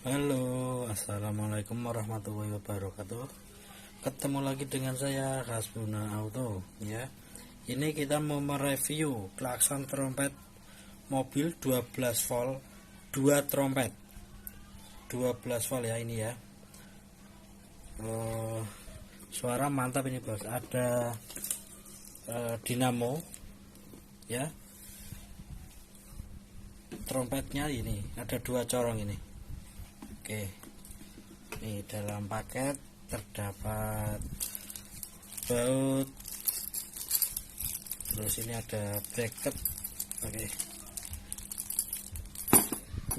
Halo, assalamualaikum warahmatullahi wabarakatuh. Ketemu lagi dengan saya Hasbuna Auto ya. Ini kita mau mereview klakson trompet mobil 12 volt 2 trompet 12 volt ya ini ya. Suara mantap ini bos. Ada dinamo ya. Trompetnya ini ada 2 corong ini. Oke, ini dalam paket terdapat baut, terus ini ada bracket. Oke,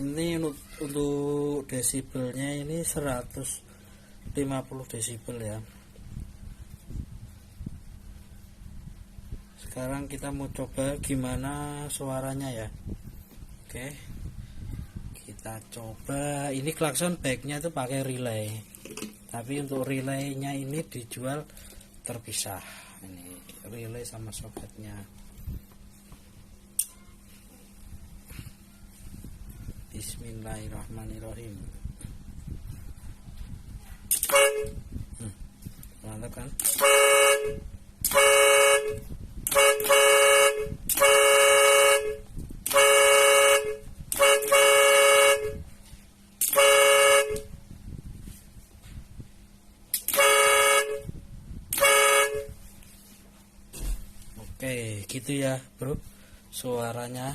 ini untuk desibelnya ini 150 desibel ya. Sekarang kita mau coba gimana suaranya ya. Oke, kita coba. Ini klakson baiknya itu pakai relay, tapi untuk relaynya ini dijual terpisah. Ini relay sama soketnya. Bismillahirrahmanirrahim. Mantap kan? Oke, gitu ya bro suaranya.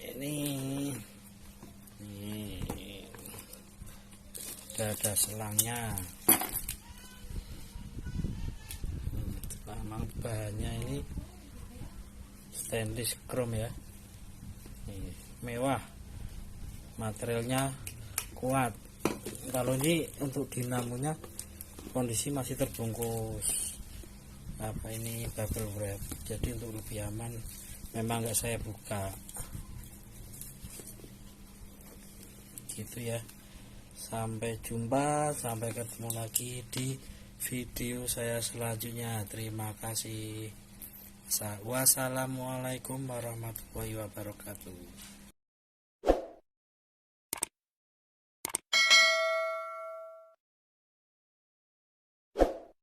Ini ada selangnya. Memang bahannya ini stainless chrome ya. Mewah, materialnya kuat. Kalau ini untuk dinamonya kondisi masih terbungkus ini bubble wrap, jadi untuk lebih aman memang nggak saya buka gitu ya. Sampai jumpa, sampai ketemu lagi di video saya selanjutnya. Terima kasih. Wassalamualaikum warahmatullahi wabarakatuh.